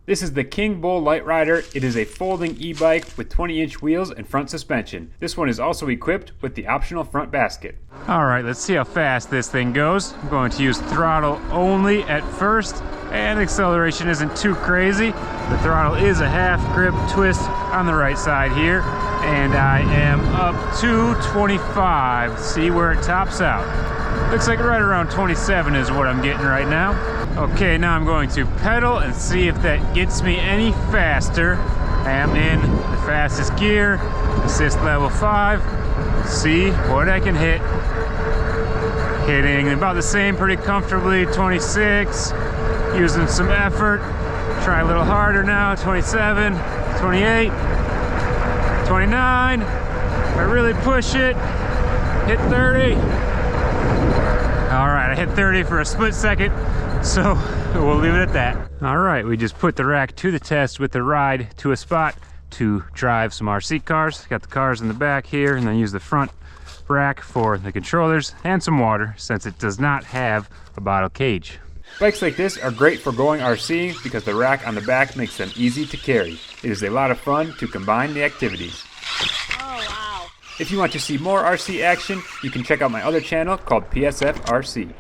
This is the Kingbull Literider. It is a folding e-bike with 20-inch wheels and front suspension. This one is also equipped with the optional front basket. All right, let's see how fast this thing goes. I'm going to use throttle only at first, and acceleration isn't too crazy. The throttle is a half grip twist on the right side here, and I am up to 25. See where it tops out. Looks like right around 27 is what I'm getting right now. Okay, now I'm going to pedal and see if that gets me any faster. I am in the fastest gear, assist level 5. See what I can hit. Hitting about the same pretty comfortably, 26. Using some effort. Try a little harder now, 27, 28, 29. If I really push it, hit 30. All right, I hit 30 for a split second. So we'll leave it at that. All right, we just put the rack to the test with the ride to a spot to drive some RC cars. Got the cars in the back here, and then use the front rack for the controllers and some water, since it does not have a bottle cage. Bikes like this are great for going RCing because the rack on the back makes them easy to carry. It is a lot of fun to combine the activities. Oh, wow. If you want to see more RC action, you can check out my other channel called PSF RC.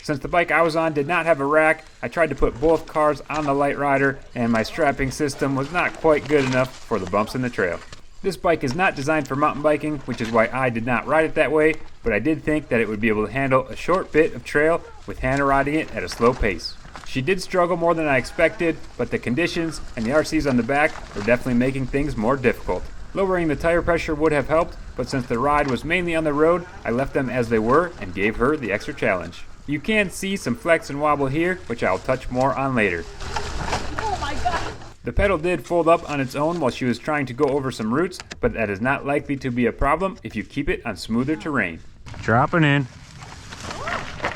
Since the bike I was on did not have a rack, I tried to put both cars on the Literider, and my strapping system was not quite good enough for the bumps in the trail. This bike is not designed for mountain biking, which is why I did not ride it that way, but I did think that it would be able to handle a short bit of trail with Hannah riding it at a slow pace. She did struggle more than I expected, but the conditions and the RCs on the back were definitely making things more difficult. Lowering the tire pressure would have helped, but since the ride was mainly on the road, I left them as they were and gave her the extra challenge. You can see some flex and wobble here, which I'll touch more on later. Oh my God. The pedal did fold up on its own while she was trying to go over some roots, but that is not likely to be a problem if you keep it on smoother terrain. Dropping in.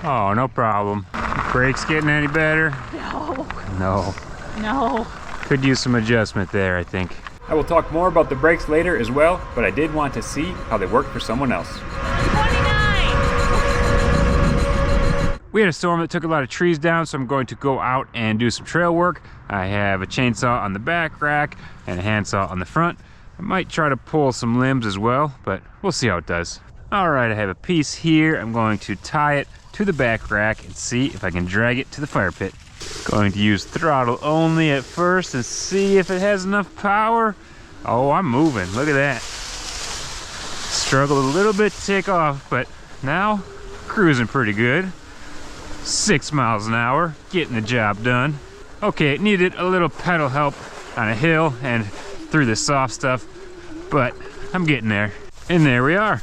Oh, no problem. Brakes getting any better? No. No. No. Could use some adjustment there, I think. I will talk more about the brakes later as well, but I did want to see how they work for someone else. 29. We had a storm that took a lot of trees down, so I'm going to go out and do some trail work. I have a chainsaw on the back rack and a handsaw on the front. I might try to pull some limbs as well, but we'll see how it does. All right, I have a piece here. I'm going to tie it to the back rack and see if I can drag it to the fire pit. Going to use throttle only at first and see if it has enough power. Oh, I'm moving, look at that. Struggled a little bit to take off, but now cruising pretty good. 6 miles an hour, getting the job done. Okay, it needed a little pedal help on a hill and through the soft stuff, but I'm getting there. And there we are.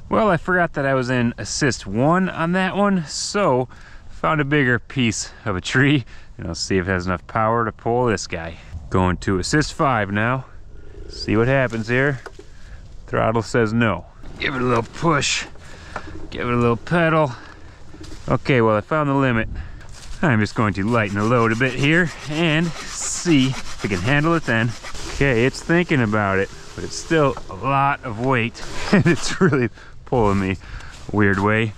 Well, I forgot that I was in assist 1 on that one, so found a bigger piece of a tree, and I'll see if it has enough power to pull this guy. Going to assist 5 now. See what happens here. Throttle says no. Give it a little push. Give it a little pedal. Okay, well, I found the limit. I'm just going to lighten the load a bit here and see if I can handle it then. Okay, it's thinking about it, but it's still a lot of weight, and it's really pulling me a weird way.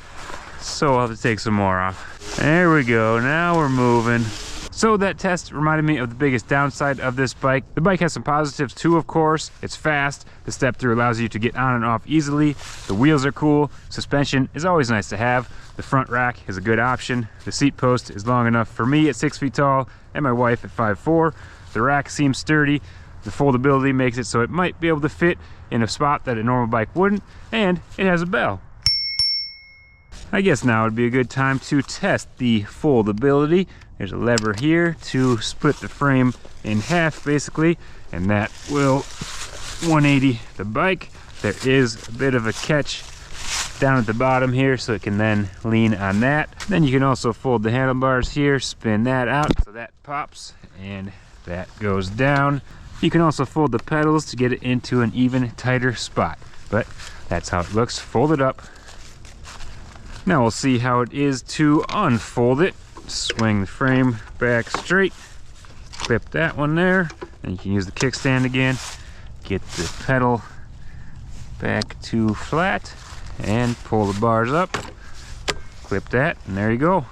So I'll have to take some more off. There we go, now we're moving. So that test reminded me of the biggest downside of this bike. The bike has some positives too, of course. It's fast. The step through allows you to get on and off easily. The wheels are cool. Suspension is always nice to have. The front rack is a good option. The seat post is long enough for me at 6 feet tall and my wife at 5'4". The rack seems sturdy. The foldability makes it so it might be able to fit in a spot that a normal bike wouldn't, and it has a bell. I guess now would be a good time to test the foldability. There's a lever here to split the frame in half basically, and that will 180 the bike. There is a bit of a catch down at the bottom here, so it can then lean on that. Then you can also fold the handlebars here, spin that out so that pops and that goes down. You can also fold the pedals to get it into an even tighter spot, but that's how it looks folded up. Now we'll see how it is to unfold it. Swing the frame back straight, clip that one there, and you can use the kickstand again. Get the pedal back to flat and pull the bars up, clip that, and there you go.